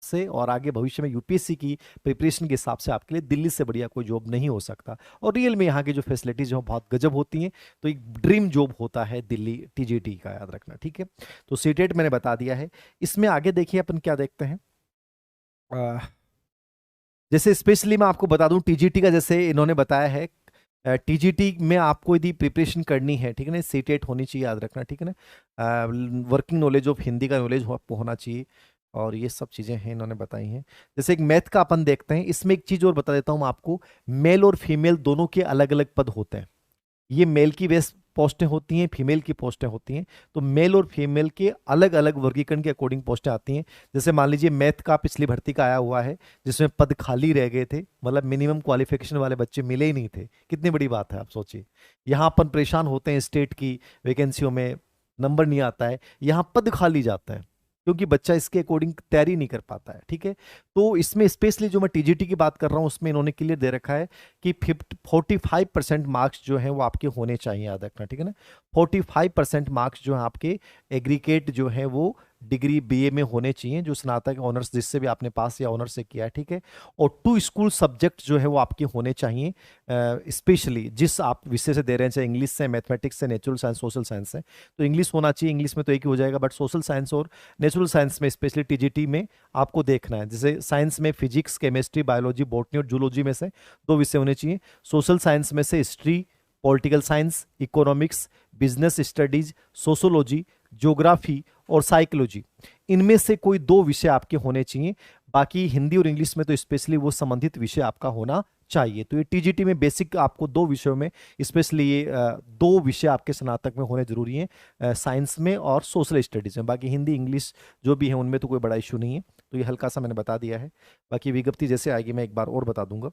से और आगे भविष्य में यूपीएससी की प्रिपरेशन के हिसाब से आपके लिए दिल्ली से बढ़िया कोई जॉब नहीं हो सकता। और रियल में यहाँ की जो फैसिलिटीज हैं बहुत गजब होती हैं। तो एक ड्रीम जॉब होता है दिल्ली टीजीटी का, याद रखना, ठीक है। तो सीटेट मैंने बता दिया है। इसमें आगे देखिए अपन क्या देखते हैं। जैसे स्पेशली मैं आपको बता दूं टीजीटी का, जैसे इन्होंने बताया है टीजीटी में आपको यदि प्रिपरेशन करनी है, ठीक है ना, सीटेट होनी चाहिए, याद रखना, ठीक है ना। वर्किंग नॉलेज ऑफ हिंदी का नॉलेज आपको होना चाहिए, और ये सब चीज़ें हैं इन्होंने बताई हैं। जैसे एक मैथ का अपन देखते हैं, इसमें एक चीज़ और बता देता हूँ मैं आपको। मेल और फीमेल दोनों के अलग अलग पद होते हैं। ये मेल की बेस पोस्टें होती हैं, फीमेल की पोस्टें होती हैं। तो मेल और फीमेल के अलग अलग वर्गीकरण के अकॉर्डिंग पोस्टें आती हैं। जैसे मान लीजिए मैथ का पिछली भर्ती का आया हुआ है, जिसमें पद खाली रह गए थे, मतलब मिनिमम क्वालिफिकेशन वाले बच्चे मिले ही नहीं थे। कितनी बड़ी बात है, आप सोचिए। यहाँ अपन परेशान होते हैं स्टेट की वैकेंसियों में, नंबर नहीं आता है, यहाँ पद खाली जाता है क्योंकि बच्चा इसके अकॉर्डिंग तैयारी नहीं कर पाता है, ठीक है। तो इसमें स्पेशली जो मैं टीजीटी की बात कर रहा हूँ उसमें इन्होंने क्लियर दे रखा है कि 45% मार्क्स जो हैं वो आपके होने चाहिए, याद रखना, ठीक है ना। 45% मार्क्स जो है आपके एग्रीगेट जो है वो डिग्री बीए में होने चाहिए, जो स्नातक ऑनर्स जिससे भी आपने पास या ऑनर्स से किया है, ठीक है। और 2 स्कूल सब्जेक्ट जो है वो आपके होने चाहिए, स्पेशली जिस आप विषय से दे रहे हैं, चाहे इंग्लिश से, मैथमेटिक्स से, नेचुरल साइंस, सोशल साइंस से। तो इंग्लिश होना चाहिए, इंग्लिश में तो एक ही हो जाएगा, बट सोशल साइंस और नेचुरल साइंस में स्पेशली टीजीटी में आपको देखना है। जैसे साइंस में फिजिक्स, केमिस्ट्री, बायोलॉजी, बॉटनी और जूलॉजी में से 2 विषय होने चाहिए। सोशल साइंस में से history, political science, economics, business studies, sociology, geography और साइकोलॉजी, इनमें से कोई 2 विषय आपके होने चाहिए। बाकी हिंदी और इंग्लिश में तो स्पेशली वो संबंधित विषय आपका होना चाहिए। तो ये टीजीटी में बेसिक आपको 2 विषयों में, स्पेशली ये 2 विषय आपके स्नातक में होने जरूरी हैं, साइंस में और सोशल स्टडीज में। बाकी हिंदी इंग्लिश जो भी है उनमें तो कोई बड़ा इशू नहीं है। तो ये हल्का सा मैंने बता दिया है, बाकी विज्ञप्ति जैसे आएगी मैं एक बार और बता दूंगा,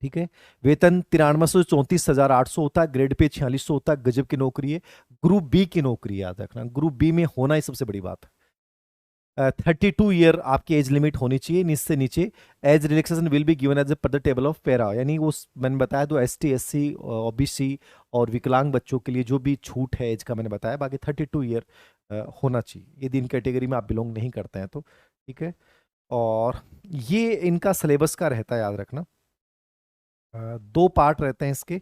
ठीक है। वेतन 93 से 34,800 होता है, ग्रेड पे 4600 होता है, गजब की नौकरी है। ग्रुप बी की नौकरी, याद रखना, ग्रुप बी में होना ही सबसे बड़ी बात है। 32 ईयर आपकी एज लिमिट होनी चाहिए, नीचे नीचे। As relaxation will be given as a per the table of पेरा, यानी वो मैंने बताया तो एसटी, एससी, ओबीसी और विकलांग बच्चों के लिए जो भी छूट है एज का मैंने बताया। बाकी 32 ईयर होना चाहिए यदि इन कैटेगरी में आप बिलोंग नहीं करते हैं तो, ठीक है। और ये इनका सिलेबस का रहता है, याद रखना। 2 पार्ट रहते हैं इसके,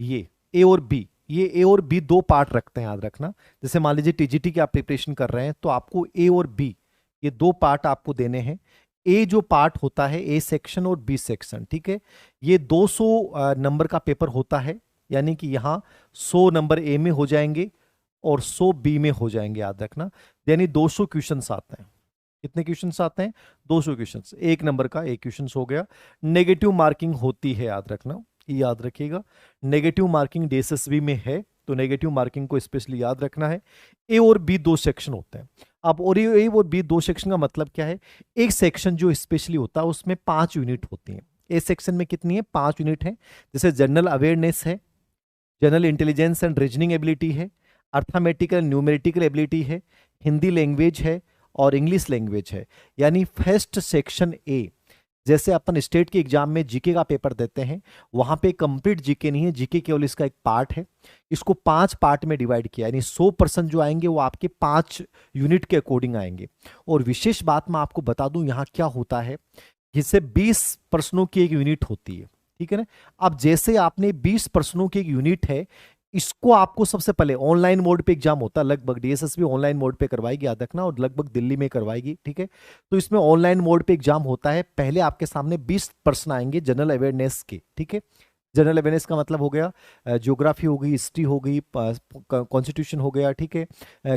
ये ए और बी, ये ए और बी 2 पार्ट रखते हैं, याद रखना। जैसे मान लीजिए टीजीटी की आप प्रिपरेशन कर रहे हैं तो आपको ए और बी ये 2 पार्ट आपको देने हैं। ए जो पार्ट होता है, ए सेक्शन और बी सेक्शन, ठीक है। ये 200 नंबर का पेपर होता है, यानी कि यहाँ 100 नंबर ए में हो जाएंगे और 100 बी में हो जाएंगे, याद रखना। यानी 200 क्वेश्चंस आते हैं। कितने क्वेश्चंस आते हैं? 200 क्वेश्चंस, 1 नंबर का 1 क्वेश्चन हो गया। नेगेटिव मार्किंग होती है, याद रखना, ये याद रखिएगा। नेगेटिव मार्किंग डीएसएसबी में है, तो नेगेटिव मार्किंग को स्पेशली याद रखना है। ए और बी 2 सेक्शन होते हैं। अब और ए और बी 2 सेक्शन का मतलब क्या है? एक सेक्शन जो स्पेशली होता है उसमें 5 यूनिट होती हैं। ए सेक्शन में कितनी है? 5 यूनिट है। जैसे जनरल अवेयरनेस है, general intelligence and reasoning ability है, अर्थमेटिकल न्यूमेरिटिकल एबिलिटी है, हिंदी लैंग्वेज है और इंग्लिश लैंग्वेज है। यानी फर्स्ट सेक्शन ए, जैसे अपन स्टेट के एग्जाम में जीके का पेपर देते हैं, वहां पे कंप्लीट जीके नहीं है, जीके केवल इसका एक पार्ट है। इसको 5 पार्ट में डिवाइड किया, यानी 100% जो आएंगे वो आपके 5 यूनिट के अकॉर्डिंग आएंगे। और विशेष बात मैं आपको बता दूं यहाँ क्या होता है, जिससे 20 प्रश्नों की एक यूनिट होती है, ठीक है ना। अब जैसे आपने 20 प्रश्नों की एक यूनिट है, इसको आपको सबसे पहले ऑनलाइन मोड पे एग्जाम होता है, लगभग डीएसएस भी ऑनलाइन मोड पे करवाएगी, याद रखना, और लगभग दिल्ली में करवाएगी, ठीक है। तो इसमें ऑनलाइन मोड पे एग्जाम होता है। पहले आपके सामने 20 प्रश्न आएंगे जनरल अवेयरनेस के, ठीक है। जनरल अवेयरनेस का मतलब हो गया ज्योग्राफी हो गई, हिस्ट्री हो गई, कॉन्स्टिट्यूशन हो गया, ठीक है,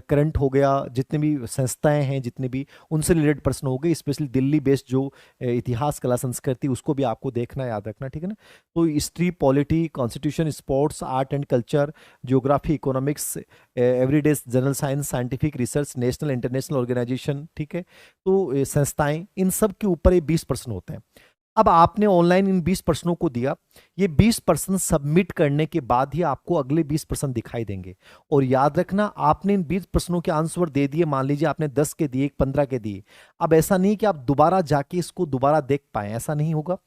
करंट हो गया, जितने भी संस्थाएं हैं जितने भी उनसे रिलेटेड प्रश्न हो गए, स्पेशली दिल्ली बेस्ड जो इतिहास, कला, संस्कृति, उसको भी आपको देखना, याद रखना, ठीक है ना। तो history, polity, constitution, sports, art and culture, geography, economics, everyday general science, scientific research, national international organisation, ठीक है। तो संस्थाएं, इन सब के ऊपर ये 20 प्रश्न होते हैं। अब आपने ऑनलाइन इन 20 प्रश्नों को दिया, ये 20 प्रश्न सबमिट करने के बाद ही आपको अगले 20 प्रश्न दिखाई देंगे। और याद रखना, आपने इन 20 प्रश्नों के आंसर दे दिए, मान लीजिए आपने 10 के दिए, 15 के दिए, अब ऐसा नहीं कि आप दोबारा जाके इसको दोबारा देख पाए, ऐसा नहीं होगा।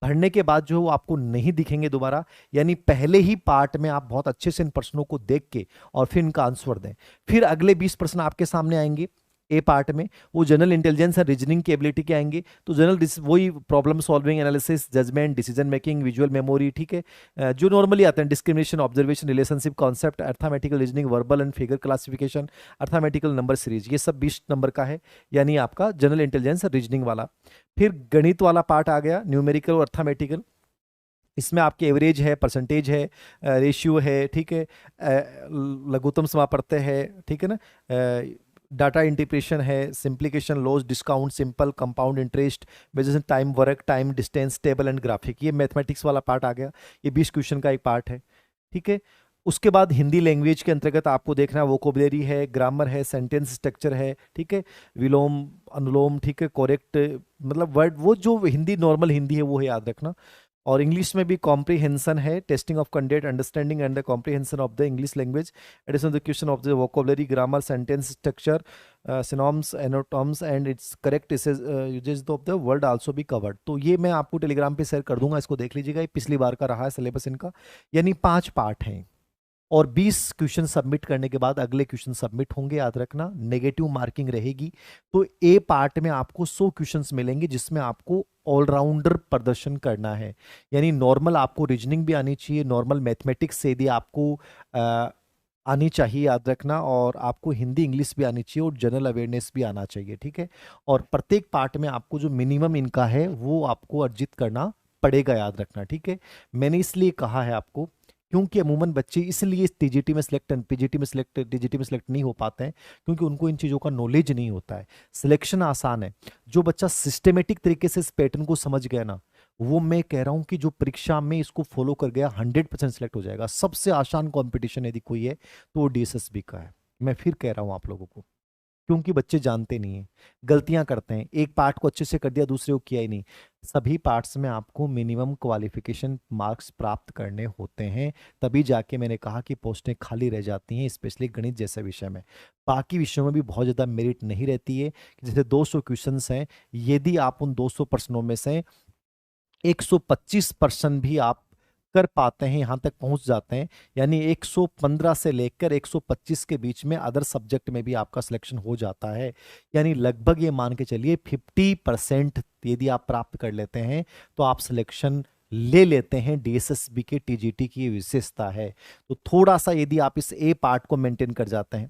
भरने के बाद जो है वो आपको नहीं दिखेंगे दोबारा, यानी पहले ही पार्ट में आप बहुत अच्छे से इन प्रश्नों को देख के और फिर इनका आंसर दें। फिर अगले 20 प्रश्न आपके सामने आएंगे, ए पार्ट में। वो जनरल इंटेलिजेंस और रीजनिंग की एबिलिटी के आएंगे, तो जनरल वही problem solving, analysis, judgement, decision making, visual memory, ठीक है, जो नॉर्मली आते हैं, discrimination, observation, relationship concept, arithmetical reasoning, verbal and figure classification, arithmetical number series, ये सब 20 नंबर का है, यानी आपका जनरल इंटेलिजेंस और रीजनिंग वाला। फिर गणित वाला पार्ट आ गया, न्यूमेरिकल और अर्थमेटिकल। इसमें आपके एवरेज है, परसेंटेज है, रेशियो है, ठीक है, लघुत्तम समापवर्त्य है, ठीक है ना, डाटा इंटीग्रेशन है, simplification, loss, discount, simple, compound interest, measures time, work, time, distance, table and graphic, ये मैथमेटिक्स वाला पार्ट आ गया। ये 20 क्वेश्चन का एक पार्ट है, ठीक है। उसके बाद हिंदी लैंग्वेज के अंतर्गत आपको देखना है वोकेबुलरी है, ग्रामर है, सेंटेंस स्ट्रक्चर है, ठीक है, विलोम, अनुलोम, ठीक है, करेक्ट, मतलब वर्ड, वो जो हिंदी नॉर्मल हिंदी है वो है, याद रखना। और इंग्लिश में भी कॉम्प्रीहेंशन है, testing of content, understanding and the comprehension of the English language, addition the question of the vocabulary, grammar, sentence structure, synonyms, antonyms and its correct uses of the word also be covered. तो ये मैं आपको Telegram पे share कर दूंगा, इसको देख लीजिएगा, ये पिछली बार का रहा है सिलेबस इनका, यानी 5 पार्ट हैं। और 20 क्वेश्चन सबमिट करने के बाद अगले क्वेश्चन सबमिट होंगे, याद रखना, नेगेटिव मार्किंग रहेगी। तो ए पार्ट में आपको 100 क्वेश्चंस मिलेंगे, जिसमें आपको ऑलराउंडर प्रदर्शन करना है, यानी नॉर्मल आपको रीजनिंग भी आनी चाहिए, नॉर्मल मैथमेटिक्स से भी आपको आनी चाहिए, याद रखना, और आपको हिंदी इंग्लिश भी आनी चाहिए और जनरल अवेयरनेस भी आना चाहिए, ठीक है। और प्रत्येक पार्ट में आपको जो मिनिमम इनका है वो आपको अर्जित करना पड़ेगा, याद रखना, ठीक है। मैंने इसलिए कहा है आपको, क्योंकि अमूमन बच्चे इसलिए टीजीटी में सिलेक्ट, पीजीटी में सिलेक्ट, टीजीटी में सिलेक्ट नहीं हो पाते हैं, क्योंकि उनको इन चीज़ों का नॉलेज नहीं होता है। सिलेक्शन आसान है, जो बच्चा सिस्टेमेटिक तरीके से इस पैटर्न को समझ गया ना, वो मैं कह रहा हूं कि जो परीक्षा में इसको फॉलो कर गया 100% सिलेक्ट हो जाएगा। सबसे आसान कॉम्पिटिशन यदि कोई है तो वो डीएसएसबी का है, मैं फिर कह रहा हूं आप लोगों को, क्योंकि बच्चे जानते नहीं हैं, गलतियां करते हैं, एक पार्ट को अच्छे से कर दिया, दूसरे को किया ही नहीं। सभी पार्ट्स में आपको मिनिमम क्वालिफिकेशन मार्क्स प्राप्त करने होते हैं, तभी जाके मैंने कहा कि पोस्टें खाली रह जाती हैं, स्पेशली गणित जैसे विषय में। बाकी विषयों में भी बहुत ज़्यादा मेरिट नहीं रहती है, जैसे 200 क्वेश्चंस हैं, यदि आप उन 200 प्रश्नों में से 125% भी आप कर पाते हैं, यहां तक पहुंच जाते हैं, यानी 115 से लेकर 125 के बीच में अदर सब्जेक्ट में भी आपका सिलेक्शन हो जाता है, यानी लगभग ये मान के चलिए 50% यदि आप प्राप्त कर लेते हैं तो आप सिलेक्शन ले लेते हैं। डीएसएसबी के टीजीटी की विशेषता है। तो थोड़ा सा यदि आप इस ए पार्ट को मेंटेन कर जाते हैं,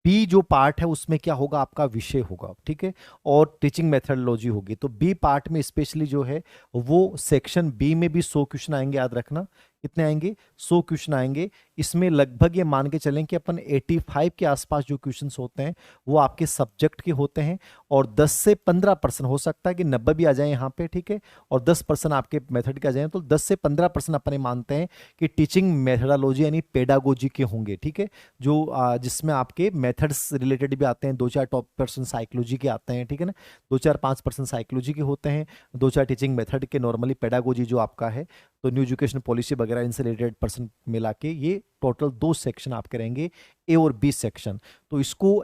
बी जो पार्ट है उसमें क्या होगा, आपका विषय होगा, ठीक है, और टीचिंग मेथडोलॉजी होगी। तो बी पार्ट में स्पेशली जो है वो सेक्शन बी में भी 100 क्वेश्चन आएंगे, याद रखना, कितने आएंगे, 100 क्वेश्चन आएंगे। इसमें लगभग ये मान के चलें कि अपन 85 के आसपास जो क्वेश्चंस होते हैं वो आपके सब्जेक्ट के होते हैं, और 10 से 15% हो सकता है कि 90 भी आ जाए यहाँ पे, ठीक है, और 10% आपके मेथड के आ जाए, तो 10 से 15% अपने मानते हैं कि टीचिंग मेथडोलॉजी यानी पेडागोजी के होंगे, ठीक है, जो जिसमें आपके मेथड्स रिलेटेड भी आते हैं, 2-4 टॉप परसेंट साइकोलॉजी के आते हैं, ठीक है ना, 2-4-5% साइकोलॉजी के होते हैं, 2-4 टीचिंग मेथड के, नॉर्मली पेडागोजी जो आपका है, तो न्यू एजुकेशन पॉलिसी वगैरह इनसे रिलेटेड पर्सन मिला के ये टोटल 2 सेक्शन आपके रहेंगे, ए और बी सेक्शन। तो इसको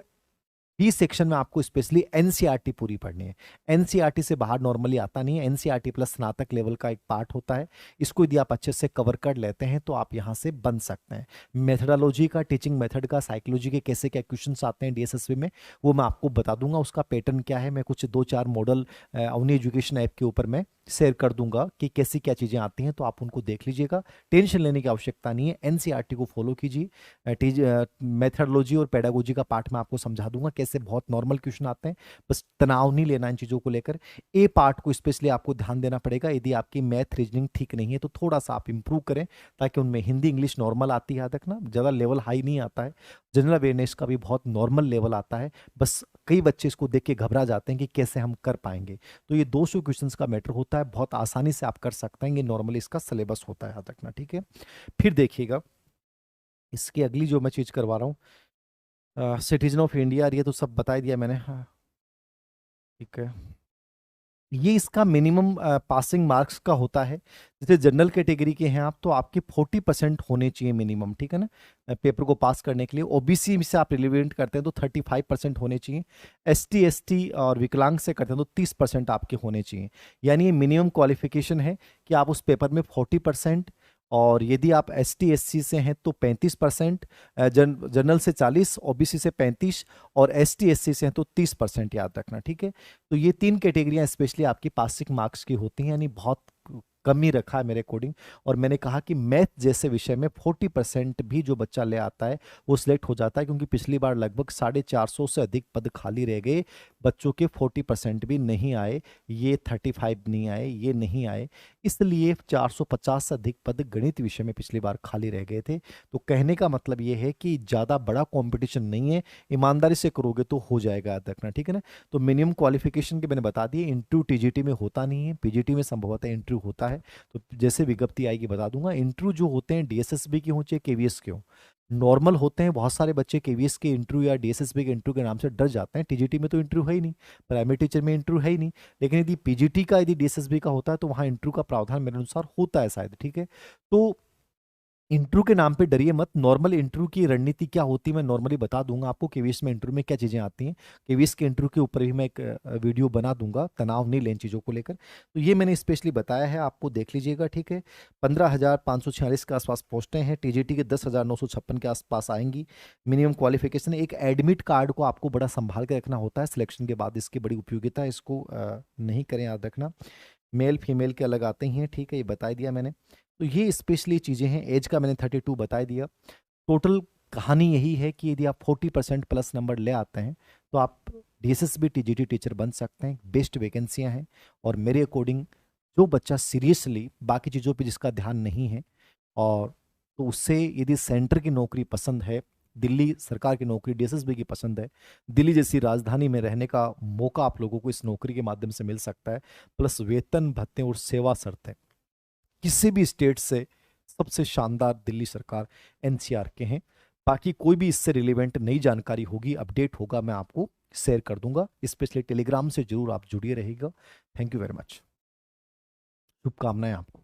बी सेक्शन में आपको स्पेशली एनसीईआरटी पूरी पढ़नी है। एनसीईआरटी से बाहर नॉर्मली आता नहीं है, एनसीईआरटी प्लस स्नातक लेवल का एक पार्ट होता है, इसको यदि आप अच्छे से कवर कर लेते हैं तो आप यहाँ से बन सकते हैं। मेथडोलॉजी का, टीचिंग मेथड का, साइकोलॉजी के कैसे क्या क्वेश्चंस आते हैं डीएसएसबी में वो मैं आपको बता दूंगा, उसका पैटर्न क्या है, मैं कुछ 2-4 मॉडल अवनी एजुकेशन ऐप के ऊपर मैं शेयर कर दूंगा कि कैसी क्या चीज़ें आती हैं, तो आप उनको देख लीजिएगा, टेंशन लेने की आवश्यकता नहीं है। एनसीईआरटी को फॉलो कीजिए, मेथडोलॉजी और पेडागोजी का पार्ट मैं आपको समझा दूंगा कैसे बहुत नॉर्मल क्वेश्चन आते हैं, बस तनाव नहीं लेना इन चीज़ों को लेकर। ए पार्ट को स्पेशली आपको ध्यान देना पड़ेगा, यदि आपकी मैथ रीजनिंग ठीक नहीं है तो थोड़ा सा आप इंप्रूव करें, ताकि उनमें हिंदी इंग्लिश नॉर्मल आती है, याद रखना, ज़्यादा लेवल हाई नहीं आता है, जनरल अवेयरनेस का भी बहुत नॉर्मल लेवल आता है, बस कई बच्चे इसको देख के घबरा जाते हैं कि कैसे हम कर पाएंगे। तो ये 200 क्वेश्चंस का मैटर होता है, बहुत आसानी से आप कर सकते हैं, ये नॉर्मली इसका सिलेबस होता है, याद रखना, ठीक है। फिर देखिएगा इसकी अगली जो मैं चीज़ करवा रहा हूँ, सिटीजन ऑफ इंडिया, ये तो सब बता ही दिया मैंने, हाँ ठीक है। ये इसका मिनिमम पासिंग मार्क्स का होता है, जैसे जनरल कैटेगरी के हैं आप तो आपके 40% होने चाहिए मिनिमम, ठीक है ना, पेपर को पास करने के लिए। ओबीसी में से आप रिलेवेंट करते हैं तो 35% होने चाहिए, एसटी एसटी और विकलांग से करते हैं तो 30% आपके होने चाहिए, यानी ये मिनिमम क्वालिफिकेशन है कि आप उस पेपर में 40% और यदि आप ST SC से हैं तो 35%, जनरल से 40, OBC से 35 और ST SC से हैं तो 30%, याद रखना, ठीक है। तो ये 3 कैटेगरियां स्पेशली आपकी पासिंग मार्क्स की होती हैं, यानी बहुत कम ही रखा है मेरे अकॉर्डिंग। और मैंने कहा कि मैथ जैसे विषय में 40% भी जो बच्चा ले आता है वो सिलेक्ट हो जाता है, क्योंकि पिछली बार लगभग 450 से अधिक पद खाली रह गए, बच्चों के 40% भी नहीं आए, ये 35 नहीं आए, ये नहीं आए, इसलिए 450 से अधिक पद गणित विषय में पिछली बार खाली रह गए थे। तो कहने का मतलब ये है कि ज़्यादा बड़ा कंपटीशन नहीं है, ईमानदारी से करोगे तो हो जाएगा, याद रखना, ठीक है ना। तो मिनिमम क्वालिफिकेशन के मैंने बता दिए, इंटरव्यू TGT में होता नहीं है, PGT में संभवतः इंटरव्यू होता है। तो जैसे विज्ञप्ति आएगी बता दूंगा। इंटरव्यू जो होते हैं DSSB के हों चाहे KVS के हों, नॉर्मल होते हैं। बहुत सारे बच्चे KVS के इंटरव्यू या DSSB के इंटरव्यू के नाम से डर जाते हैं, TGT में तो इंटरव्यू है ही नहीं, प्राइमरी टीचर में इंटरव्यू है ही नहीं। लेकिन यदि PGT का, यदि DSSB का होता है तो वहाँ इंटरव्यू का प्रावधान मेरे अनुसार होता है शायद, ठीक है। तो इंटरव्यू के नाम पे डरिए मत। नॉर्मल इंटरव्यू की रणनीति क्या होती है मैं नॉर्मली बता दूंगा आपको, केवीएस में इंटरव्यू में क्या चीज़ें आती हैं। केवीएस के इंटरव्यू के ऊपर भी मैं एक वीडियो बना दूंगा, तनाव नहीं लें चीज़ों को लेकर। तो ये मैंने स्पेशली बताया है, आपको देख लीजिएगा, ठीक है। 15,546 के आसपास पोस्टें हैं, TGT के 10,956 के आसपास आएंगी। मिनिमम क्वालिफिकेशन, एक एडमिट कार्ड को आपको बड़ा संभाल के रखना होता है सिलेक्शन के बाद, इसकी बड़ी उपयोगिता है, इसको नहीं करें, याद रखना। मेल फीमेल के अलग आते हैं, ठीक है, ये बता दिया मैंने। तो ये स्पेशली चीज़ें हैं। एज का मैंने 32 बता दिया। टोटल कहानी यही है कि यदि आप 40% प्लस नंबर ले आते हैं तो आप DSSB TGT टीचर बन सकते हैं। बेस्ट वैकेंसियां हैं, और मेरे अकॉर्डिंग जो बच्चा सीरियसली बाकी चीज़ों पे जिसका ध्यान नहीं है, और तो उससे यदि सेंटर की नौकरी पसंद है, दिल्ली सरकार की नौकरी DSSB की पसंद है, दिल्ली जैसी राजधानी में रहने का मौका आप लोगों को इस नौकरी के माध्यम से मिल सकता है, प्लस वेतन भत्ते और सेवा शर्तें किसी भी स्टेट से सबसे शानदार दिल्ली सरकार NCR के हैं। बाकी कोई भी इससे रिलेवेंट नई जानकारी होगी, अपडेट होगा, मैं आपको शेयर कर दूंगा। स्पेशली टेलीग्राम से जरूर आप जुड़िए रहेगा। थैंक यू वेरी मच, शुभकामनाएं आपको।